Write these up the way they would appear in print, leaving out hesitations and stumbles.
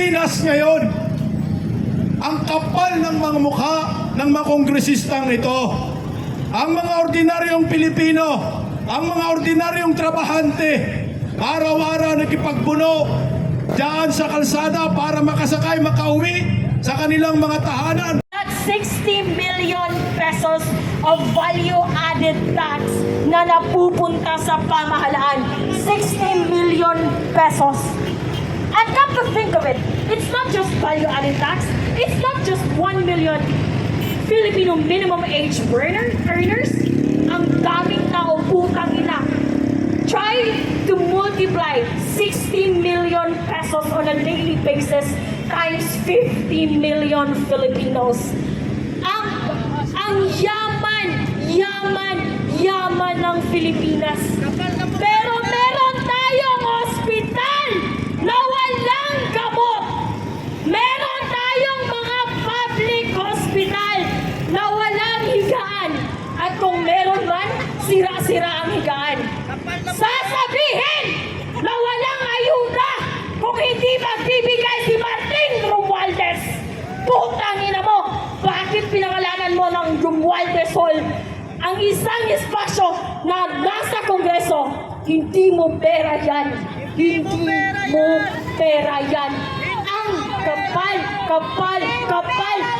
Pilipinas ngayon, ang kapal ng mga mukha ng mga kongresistang ito, ang mga ordinaryong Pilipino, ang mga ordinaryong trabahante, araw-araw nakipagbuno diyan sa kalsada para makasakay, makauwi sa kanilang mga tahanan. That's 60 million pesos of value-added tax na napupunta sa pamahalaan. 60 million pesos. And come to think of it, it's not just value-added tax, it's not just 1 million Filipino minimum age earners. Ang daming tao, putang ina. Try to multiply 60 million pesos on a daily basis times 50 million Filipinos. Ang yaman ng Pilipinas. Pero meron tayong ospital na walang gamot. Meron tayong mga public hospital na walang higaan. At kung meron man, sira-sira ang higaan. Sasabihin na walang ayuda kung hindi magbibigay si Martin Romualdez. Putang ina mo, bakit pinangalanan mo ng Romualdez Hall ang isang espasyo na nasa Kongreso? Hindi mo pera yan. Hindi mo pera yan. Ang kapal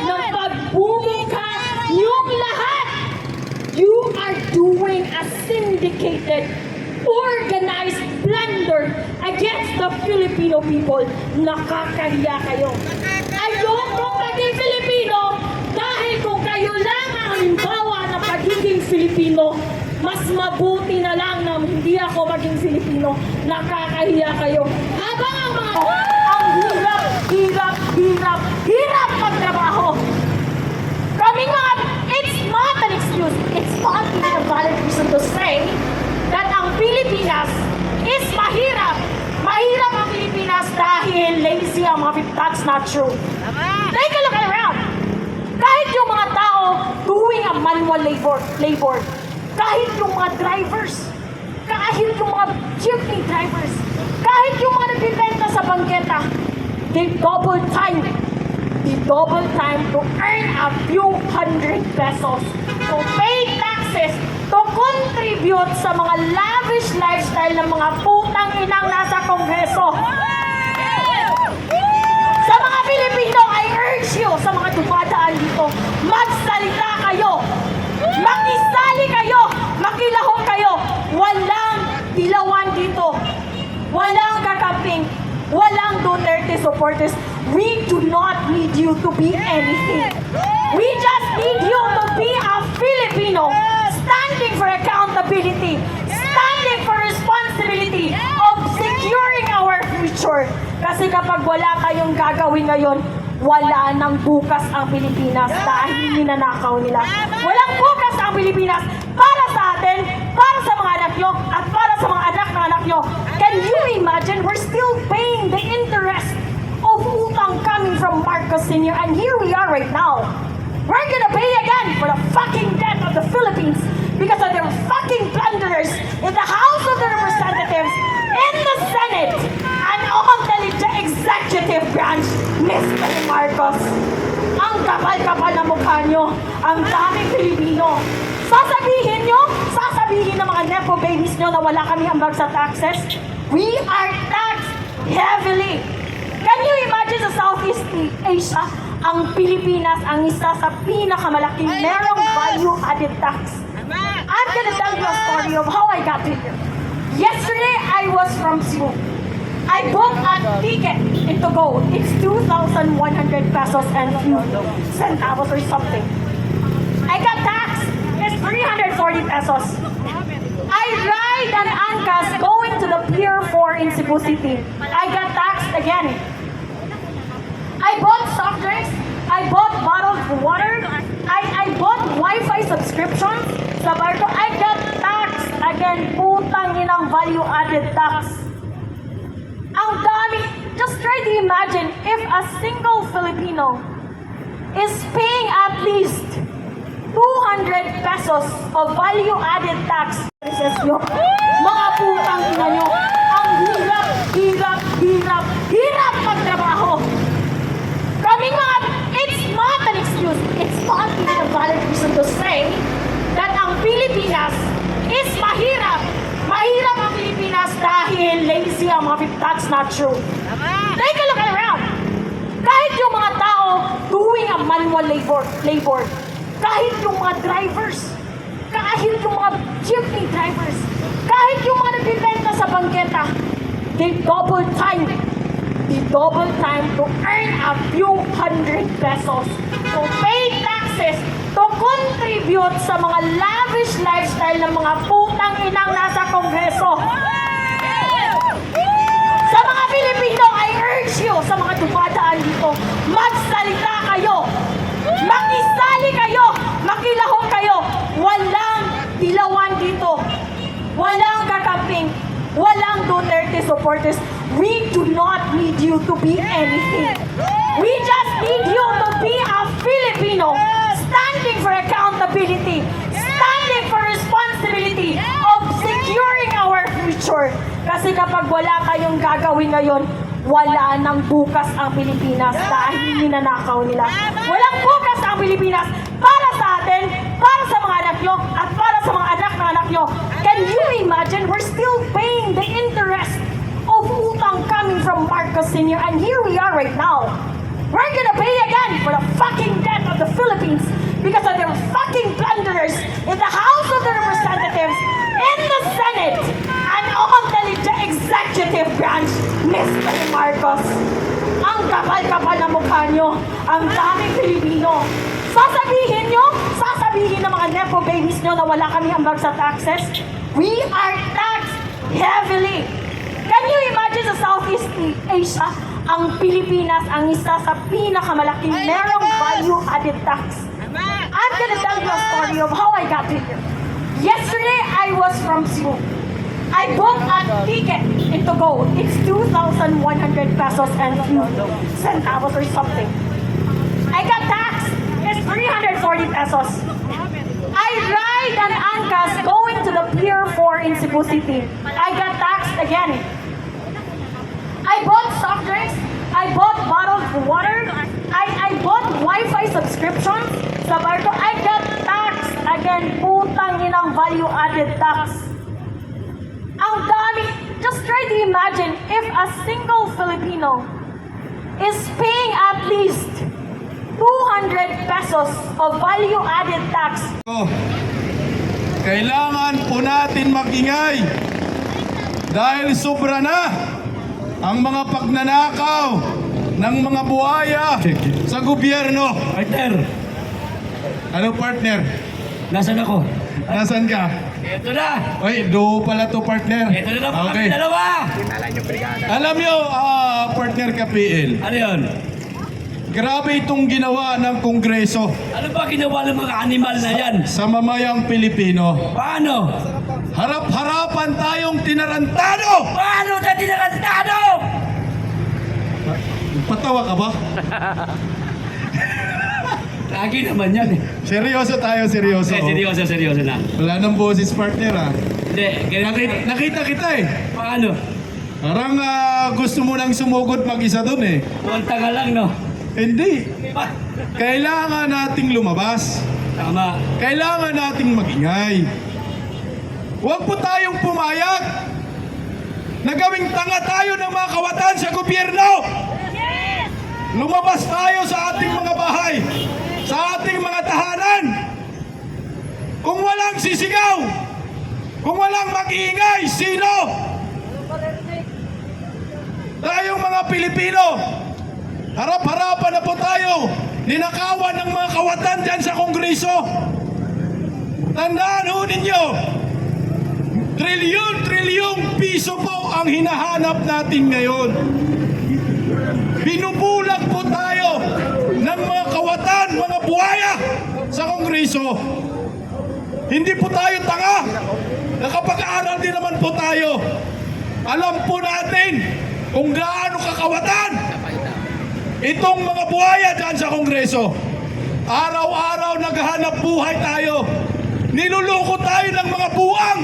ng pagbumukha niyong lahat. You are doing a syndicated, organized plunder against the Filipino people. Nakakahiya kayo. Ayokong maging Filipino dahil kung kayo lang ang halimbawa ng pagiging Filipino, mas mabuti na lang na hindi ako maging Filipino. Nakakahiya kayo. Habang ang hirap magtrabaho. Kaming mga, it's not an excuse. It's not even a valid reason to say that ang Pilipinas is mahirap. Mahirap ang Pilipinas dahil lazy ang mga people. That's not true. Take a look around. Kahit yung mga tao doing a manual labor, kahit yung mga drivers, kahit yung mga jeepney drivers, kahit yung mga nagbibenta sa bangketa, they double time to earn a few hundred pesos, to pay taxes, to contribute sa mga lavish lifestyle ng mga putang inang nasa Kongreso. Sa mga Pilipino, I urge you, sa mga dumadaan dito, magsalita kayo, makisali kayo, makilahok kayo. Walang dilawan dito, walang kakamping, walang Duterte supporters. We do not need you to be anything. We just need you to be a Filipino, standing for accountability, standing for responsibility of securing our future. Kasi kapag wala kayong gagawin ngayon, wala nang bukas ang Pilipinas dahil ninanakaw nila. Walang bukas ang Pilipinas para sa atin, para sa mga anak nyo, at para sa mga anak ng anak nyo. Can you imagine? We're still paying the interest of utang coming from Marcos Sr. And here we are right now. We're gonna pay again for the fucking debt of the Philippines because of their fucking blunders in the House of the Representatives, in the Senate, and on the executive branch, Mr. Marcos. Ang kapal-kapal na mukha nyo, ang daming Pilipino. Sasabihin ng mga nepo babies nyo na wala kami ambag sa taxes. We are taxed heavily. Can you imagine sa Southeast Asia, ang Pilipinas ang isa sa pinakamalaking merong value-added tax. I'm gonna tell you a story of how I got here. Yesterday, I was from Cebu. I booked a ticket into go. It's 2,100 pesos and few centavos or something. I got taxed. It's 340 pesos. I ride an Angkas going to the Pier 4 in Cebu City. I got taxed again. I bought soft drinks. I bought bottled water. I bought Wi-Fi subscriptions sa barko. I got taxed again. Putang inang value-added tax. Ang dami. Just try to imagine if a single Filipino is paying at least 200 pesos of value-added tax. Mga putang ina nyo, ang hirap magtrabaho. That's not true. Take a look around. Kahit yung mga tao doing a manual labor, kahit yung mga drivers, kahit yung mga jeepney drivers, kahit yung mga nagbibenta sa bangketa, they double time to earn a few hundred pesos, to pay taxes, to contribute sa mga lavish lifestyle ng mga putang inang nasa Kongreso. Sa mga Pilipino, I urge you, sa mga dumadaan dito, magsalita kayo, makisali kayo, makilahok kayo. Walang dilawan dito, walang kakamping, walang Duterte supporters. We do not need you to be anything. We just need you to be a Filipino, standing for accountability, standing for responsibility of securing our future. Kasi kapag wala kayong gagawin ngayon, wala nang bukas ang Pilipinas dahil ninanakaw nila. Walang bukas ang Pilipinas para sa atin, para sa mga anak nyo, at para sa mga anak ng anak nyo. Can you imagine? We're still paying the interest of utang coming from Marcos Sr. And here we are right now. We're gonna pay again for the fucking debt of the Philippines because of their fucking blunders in the House of the Representatives, in the Senate, and on the executive branch, Mr. Marcos. Ang kapal-kapal na mukha nyo, ang daming Pilipino. Sasabihin ng mga nepo babies nyo na wala kami ambag sa taxes. We are taxed heavily. Can you imagine sa Southeast Asia, ang Pilipinas ang isa sa pinakamalaking merong value-added tax. I'm gonna tell you a story of how I got here. Yesterday, I was from Cebu. I booked a ticket into go. It's 2,100 pesos and few centavos or something. I got taxed. It's 340 pesos. I ride an Angkas going to the Pier 4 in Cebu City. I got taxed again. I bought soft drinks. I bought bottled water. I bought Wi-Fi subscriptions sa barko. I got taxed again. Putang inang value-added tax. Ang dami. Just try to imagine if a single Filipino is paying at least 200 pesos of value-added tax. Kailangan po natin magingay dahil sobra na ang mga pagnanakaw ng mga buhaya sa gobyerno. Partner, Ano partner? nasan ako? Nasaan ka? Ito na! Oy, do pala to partner. Ito na naman Okay. kami dalawa! Alam nyo, partner ka PL, Ano yun? grabe itong ginawa ng Kongreso Ano ba ginawa ng mga animal na yan? sa mamayang Pilipino. Paano? Harap-harapan tayong tinarantado! Paano na tinakantado? Patawa ka ba? Lagi naman yan eh. Seryoso tayo, seryoso. Seryoso na. Wala nang boses partner Hindi, ganito. Nakita kita eh. Paano? Parang gusto mo nang sumugod mag-isa doon eh. Huwag taga lang, no? Hindi. Pa- Kailangan nating lumabas. Tama. Kailangan nating magingay. Huwag po tayong pumayag na gawing tanga tayo ng mga kawatan sa gobyerno. Lumabas tayo sa ating mga bahay, sa ating mga tahanan. Kung walang sisigaw, kung walang mag-iingay, sino? Tayong mga Pilipino, harap-harapan na po tayo, ninakawan ng mga kawatan dyan sa Kongreso. Tandaan ho ninyo, trilyon-trilyong piso po ang hinahanap natin ngayon. Binubulag po tayo ng mga kawatan, mga buhaya sa Kongreso. Hindi po tayo tanga. Nakapag-aaral din naman po tayo. Alam po natin kung gaano kakawatan itong mga buhaya dyan sa Kongreso. Araw-araw naghahanap buhay tayo. Niluloko tayo ng mga buang.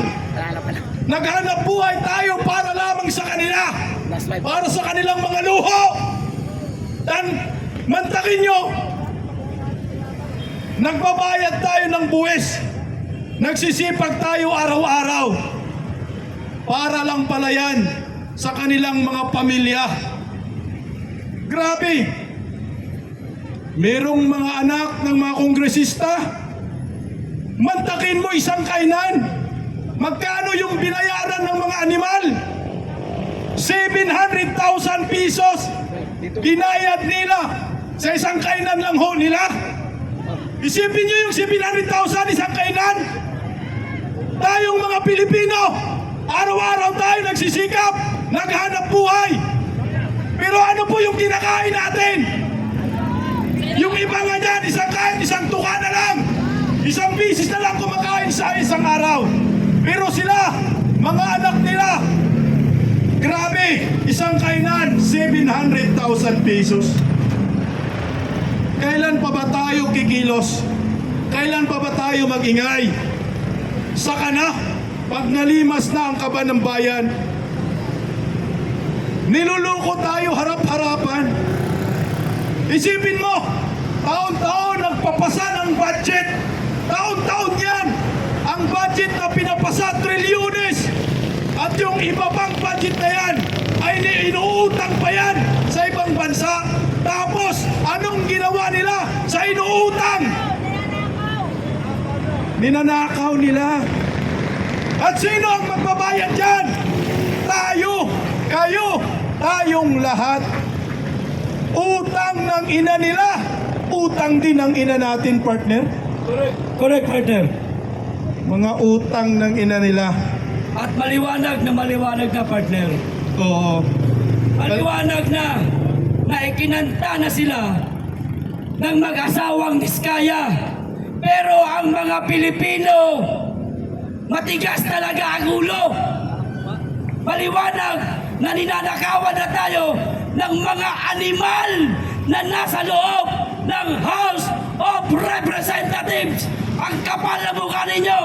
Naghanap buhay tayo para lamang sa kanila. Para sa kanilang mga luho. Dan, mantakin nyo, nagbabayad tayo ng buwis. Nagsisipag tayo araw-araw. Para lang pala yan sa kanilang mga pamilya. Grabe! Merong mga anak ng mga kongresista, mantakin mo isang kainan. Magkano yung binayaran ng mga animal? 700,000 pesos binayad nila sa isang kainan lang ho nila. Isipin nyo yung 700,000 isang kainan. Tayong mga Pilipino, araw-araw tayo nagsisikap, naghanap buhay. Pero ano po yung kinakain natin? Yung iba nga dyan, isang tuka na lang. Isang bisis na lang kumakain sa isang araw. Pero sila, mga anak nila, grabe, isang kainan, 700,000 pesos. Kailan pa ba tayo kikilos? Kailan pa ba tayo magingay? Saka na, pag nalimas na ang kaba ng bayan, niluluko tayo harap-harapan. Isipin mo, taon-taon nagpapasa ng budget. Taon-taon yan. Ang budget na pinapasa, trilyones. At yung iba pang budget na yan, ay inuutang pa yan sa ibang bansa. Tapos, anong ginawa nila sa inuutang? Ninanakaw nila. At sino ang magbabayad dyan? Tayo, kayo, tayong lahat. Utang ng ina nila, utang din ng ina natin, partner. Correct, partner. Mga utang ng ina nila. At maliwanag na partner. Oo. Maliwanag na ikinanta na sila ng mag-asawang Diskaya. Pero ang mga Pilipino, matigas talaga ang ulo. Maliwanag na ninanakawan na tayo ng mga animal na nasa loob ng House of Representatives. Ang kapal na mukha ninyo,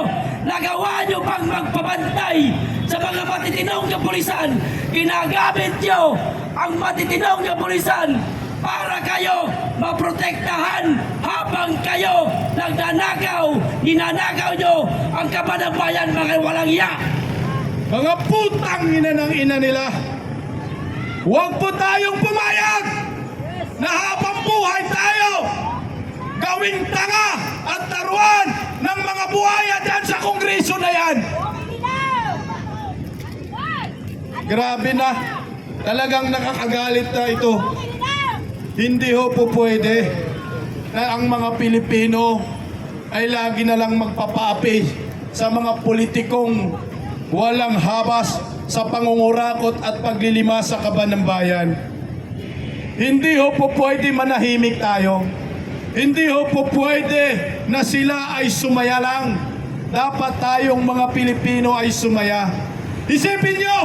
nagawa nyo pang magpabantay sa mga matitinong kapulisan. Ginagamit nyo ang matitinong kapulisan para kayo maprotektahan habang kayo nagnanakaw, ninanakaw nyo ang kaban ng bayan, mga walang iya. Mga putang ina ng ina nila. Huwag po tayong pumayag na habang buhay tayo gawing tanga at taruan ng mga buhaya dyan sa kongreso na yan. Grabe na. Talagang nakakagalit na ito. Hindi ho po pwede na ang mga Pilipino ay lagi na lang magpapaapi sa mga politikong walang habas sa pangungurakot at paglilimas sa kaban ng bayan. Hindi ho po pwede manahimik tayo. Hindi ho po pwede na sila ay sumaya lang. Dapat tayong mga Pilipino ay sumaya. Isipin nyo,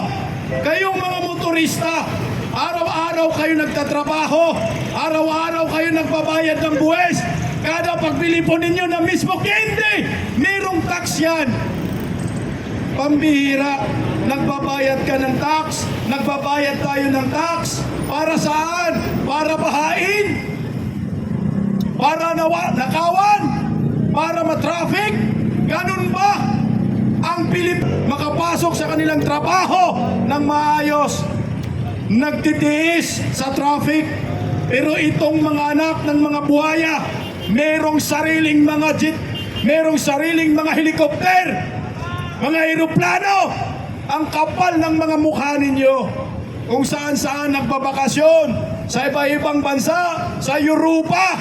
kayong mga motorista, araw-araw kayo nagtatrabaho, araw-araw kayo nagbabayad ng buwes. Kada pagbili po ninyo na mismo candy, merong tax yan. Pambihira, nagbabayad ka ng tax, nagbabayad tayo ng tax. Para saan? Para bahain? Para nakawan? Para matraffic? Ganun ba? Ang makapasok sa kanilang trabaho ng maayos, nagtitiis sa traffic. Pero itong mga anak ng mga buhaya, merong sariling mga jet, merong sariling mga helikopter, mga eroplano. Ang kapal ng mga mukha ninyo. Kung saan-saan nagbabakasyon, sa iba-ibang bansa, sa Europa,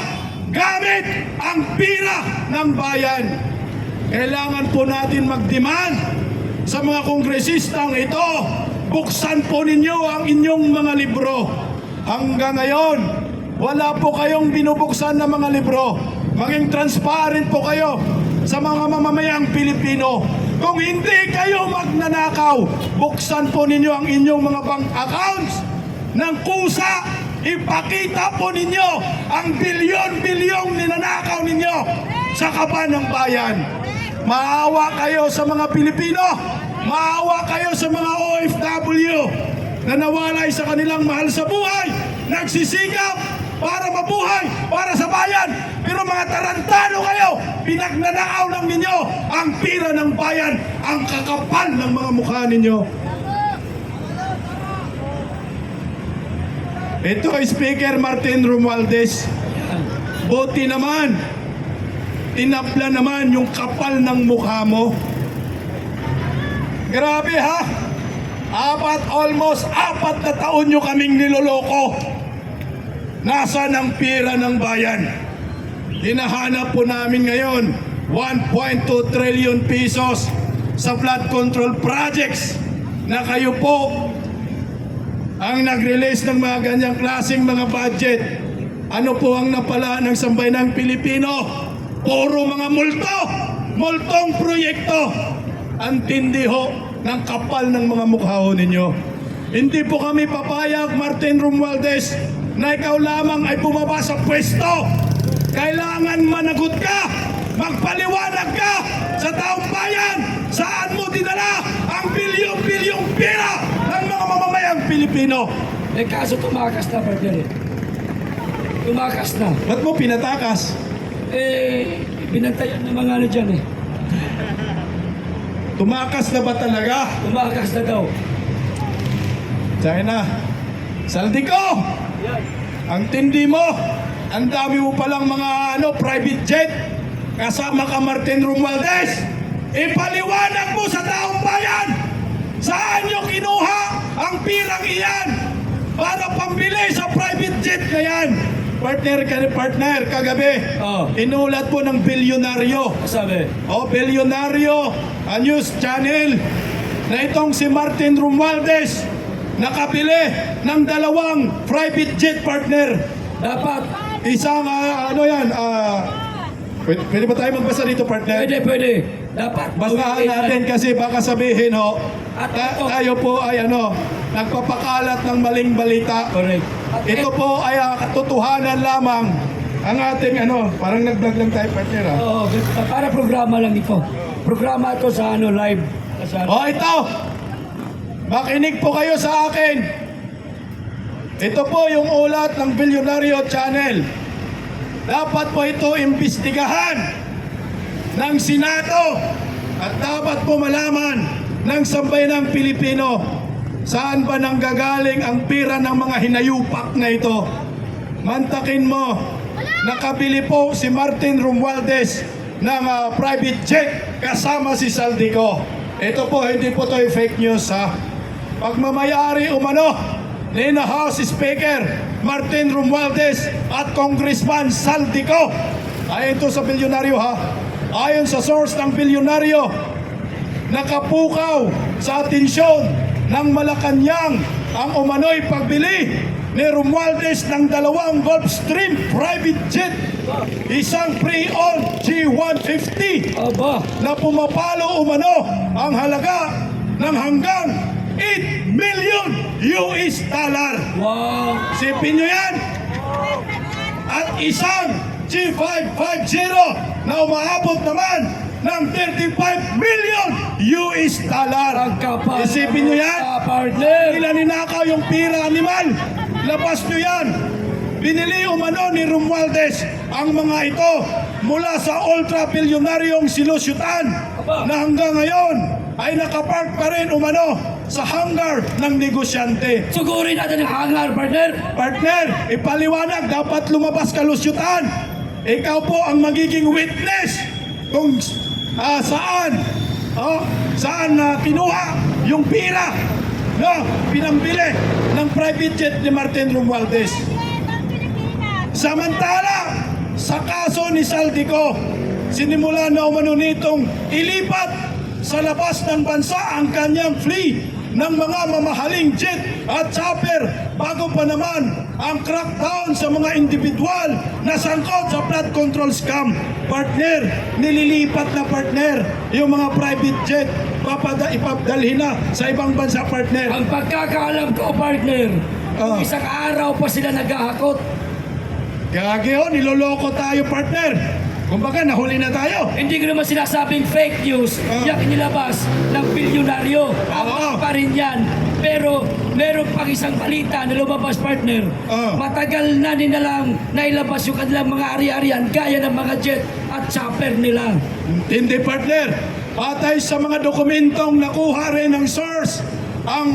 gamit ang pira ng bayan. Kailangan po natin mag-demand sa mga kongresistang ito. Buksan po ninyo ang inyong mga libro. Hanggang ngayon, wala po kayong binubuksan na mga libro. Maging transparent po kayo sa mga mamamayang Pilipino. Kung hindi kayo magnanakaw, buksan po ninyo ang inyong mga bank accounts ng kusa. Ipakita po ninyo ang bilyon-bilyong ninanakaw ninyo sa kaban ng bayan. Maawa kayo sa mga Pilipino. Maawa kayo sa mga OFW na nawalay sa kanilang mahal sa buhay. Nagsisikap para mabuhay, para sa bayan. Pero mga tarantado kayo, pinagnanakaw lang ninyo ang pira ng bayan, ang kakapal ng mga mukha ninyo. Ito, Speaker Martin Romualdez. Buti naman, tinapla naman yung kapal ng mukha mo. Grabe ha? Almost apat na taon nyo kaming niloloko. Nasaan ang pira ng bayan? Hinahanap po namin ngayon 1.2 trillion pesos sa flood control projects na kayo po ang nag-release ng mga ganyang klaseng mga budget. Ano po ang napala ng sambayanang Pilipino? Puro mga multong proyekto. Ang tindi ho ng kapal ng mga mukha ho ninyo. Hindi po kami papayag, Martin Romualdez, na ikaw lamang ay bumaba sa pwesto. Kailangan managot ka, magpaliwanag ka sa taong bayan, saan mo dinala ang bilyong-bilyong pera ng mga mamamayang Pilipino. Eh kaso tumakas na, partner. Tumakas na. Ba't mo pinatakas? Eh, binantayan ng mga ano dyan eh. Tumakas na ba talaga? Tumakas na daw. China, Saldico! Ang tindi mo, ang dami mo palang mga private jet, kasama ka Martin Romualdez. Ipaliwanag mo sa taong bayan, saan nyo kinuha ang pirang iyan para pambili sa private jet na yan? Partner, kagabi, inulat po ng bilyonaryo. Sabi, Bilyonaryo, a news channel, na itong si Martin Romualdez nakabili ng 2 private jet, partner. dapat, Isang, pwede ba tayo magbasa dito, partner? pwede. Dapat, Basahan natin kasi baka sabihin, tayo po ay nagpapakalat ng maling balita. Correct. Ito po ay katotohanan lamang. Ang ating parang nag-vlog lang tayo, partner. Oo, para programa lang ito. Programa ito sa live. Sa, Ito! Makinig po kayo sa akin. Ito po yung ulat ng Bilyonaryo Channel. Dapat po ito imbestigahan ng Senado at dapat po malaman ng sambayanang Pilipino saan ba nanggagaling ang pira ng mga hinayupak na ito. Mantakin mo, nakabili po si Martin Romualdez ng private jet kasama si Saldico. Ito po, hindi po ito fake news ha. Pagmamayari umano ni na House Speaker Martin Romualdez at Congressman Saldico. Ayon ito sa bilyonaryo ha. Ayon sa source ng bilyonaryo, nakapukaw sa atensyon ng Malacanang ang umano'y pagbili ni Romualdez ng 2 Gulfstream private jet, isang pre-owned G150 aba, na pumapalo umano ang halaga ng hanggang $8 million. wow. Sipin nyo yan. At isang G550 na umaabot naman ng $35 million. Ang kapal. Isipin nyo yan. Partner. Ilan ninakaw yung pira, animal. Labas nyo yan. Binili umano ni Romualdez ang mga ito mula sa ultra-bilyonaryong sinusyutan na hanggang ngayon ay nakapark pa rin umano sa hangar ng negosyante. Sugurin natin ang hangar, partner. Partner, ipaliwanag, dapat lumabas ka lusyutan. Ikaw po ang magiging witness kung saan kinuha yung pira na pinambili ng private jet ni Martin Romualdez. Samantala, sa kaso ni Saldico, sinimula na umano nitong ilipat sa labas ng bansa ang kanyang fleet ng mga mamahaling jet at chopper bago pa naman ang crackdown sa mga individual na sangkot sa flood control scam. Partner, nililipat na partner yung mga private jet, ipadalhin na sa ibang bansa, partner. Ang pagkakaalam ko, partner, isang araw pa sila naghahakot. Gagi ho, niloloko tayo, partner. Kumbaga, nahuli na tayo. Hindi ko naman sinasabing fake news. Yung inilabas ng bilyonaryo. Tama pa rin yan. Pero meron pang isang balita na lumabas, partner. Matagal na nilang nailabas yung kanilang mga ari-arian gaya ng mga jet at chopper nila. Hindi, partner. Patay sa mga dokumentong nakuha rin ng source ang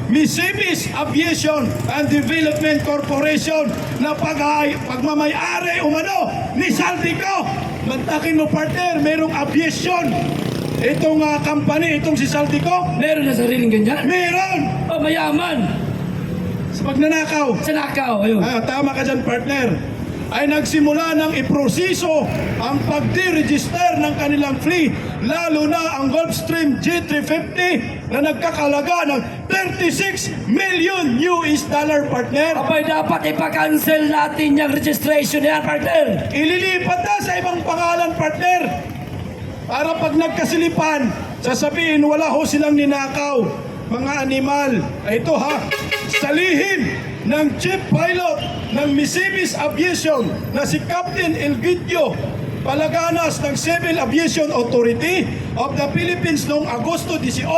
Misibis Aviation and Development Corporation na pagmamayari umano ni Saldico. Mantakin mo partner, merong aviation. Itong company, itong si Saldico, Meron na sariling ganyan? meron O mayaman? sa pagnanakaw. Sa nakaw, ayun. Tama ka dyan partner. Ay nagsimula ng iproseso ang pagdi-register ng kanilang fleet, lalo na ang Gulfstream G350 na nagkakalaga ng 36 million US dollar partner. Abay, dapat ipa-cancel natin yung registration yan, partner. Ililipat na sa ibang pangalan partner. Para pag nagkasilipan, sasabihin wala ho silang ninakaw. Mga animal. Ito ha, sa lihim ng chief pilot ng Misibis Aviation na si Captain Elgidio Palaganas ng Civil Aviation Authority of the Philippines noong Agosto 18,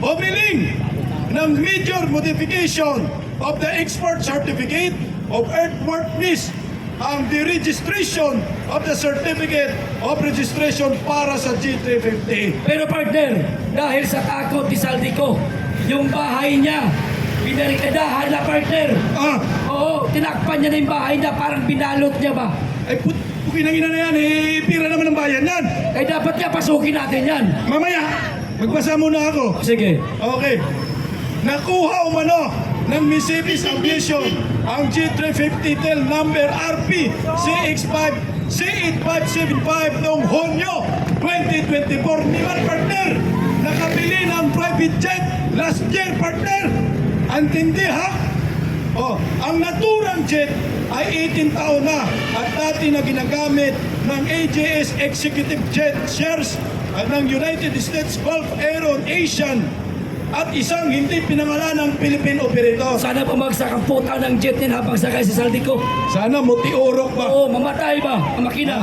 humiling ng major modification of the export certificate of airworthiness ang deregistration of the certificate of registration para sa G350. Pero partner, dahil sa takot ni Saldico, yung bahay niya, pinarikadahan na partner. Oo, tinakpan niya na yung bahay niya, parang binalot niya ba? Ay pukinangina na yan, pira naman ng bayan yan. Ay dapat niya pasukin natin yan. Mamaya, magbasa muna ako. Sige. Okay. Nakuha umano ng Misibis Aviation ang G350 tail number RP C8575 noong Hunyo 2024. Di ba partner? Nakabili ng private jet last year partner. Antindi ha? Ang naturang jet ay 18 taon na at dati na ginagamit ng AJS Executive Jet shares ng United States Gulf Aero Asian at isang hindi pinangalan ng Philippine operator. Sana bumagsak ang puta ng jet din habang sakay si Saldico. Sana mutiurok ba? Oo, mamatay ba ang makina?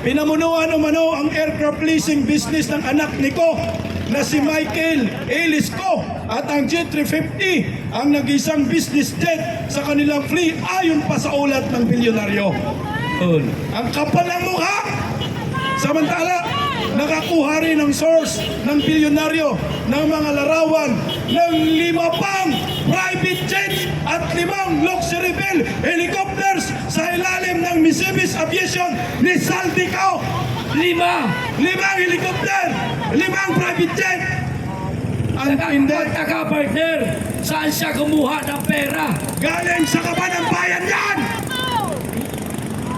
Pinamunuan umano ang aircraft leasing business ng anak ni Ko na si Michael Ellis Ko at ang J350 ang nag-isang business jet sa kanilang fleet ayon pa sa ulat ng bilyonaryo. Ang kapal ng mukha! Samantala, nakakuha rin ang source ng bilyonaryo ng mga larawan ng 5 pang private jets at 5 luxury bell helicopters sa ilalim ng Misibis Aviation ni Saldico. 5 helicopter, 5 private jet. Ang hindi, Taka partner, saan siya kumuha ng pera? galing sa kaban ng bayan yan.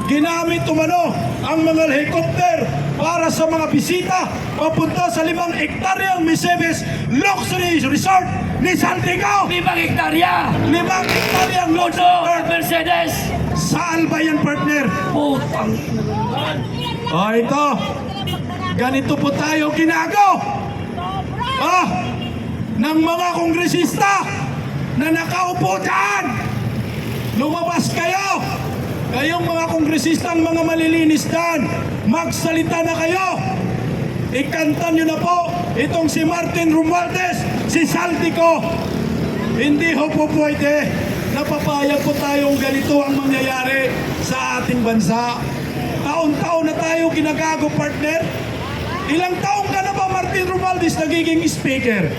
Ginamit umano ang mga helicopter para sa mga bisita papunta sa 5 hektaryang Misibis Luxury Resort ni Saldico. 5 hektarya! 5 hektaryang Puno luxury at Mercedes! sa Alba yan partner. Putang! Ito, ganito po tayo ginago. Ng mga kongresista na nakaupo dyan. Lumabas kayo. Kayong mga kongresistang mga malilinis dyan, magsalita na kayo. Ikanta nyo na po itong si Martin Romualdez, si Saldico. Hindi ho po pwede. Napapayag po tayong ganito ang mangyayari sa ating bansa. Taon-taon na tayo ginagago partner. Ilang taong ka na ba Martin Romualdez nagiging speaker?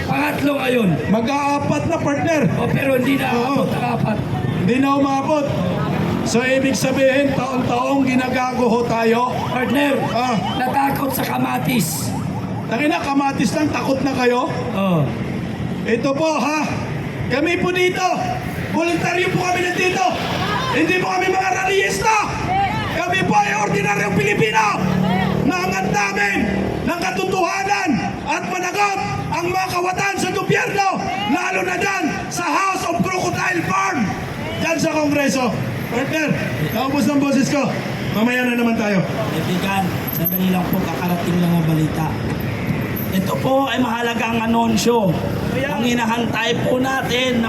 Pangatlo ngayon. Mag-aapat na partner. Pero hindi na Oo. ako takapat. Hindi na umabot. So ibig sabihin, taon-taong ginagago ho tayo. Partner, Ah. natakot sa kamatis. Tangina, kamatis lang, takot na kayo. Oh. Ito po ha, kami po dito, voluntaryo po kami nandito. Hindi po kami mga rallyista. Kami po ay ordinaryong Pilipino na angat namin ng katotohanan at managot ang mga kawatan sa gobyerno, lalo na dyan sa House of Crocodile Farm, dyan sa Kongreso. Partner, naubos ng boses ko. Mamaya na naman tayo. Kaibigan, sandali lang po, kakarating lang ang balita. Ito po ay mahalagang anunsyo. Ang hinahantay po natin na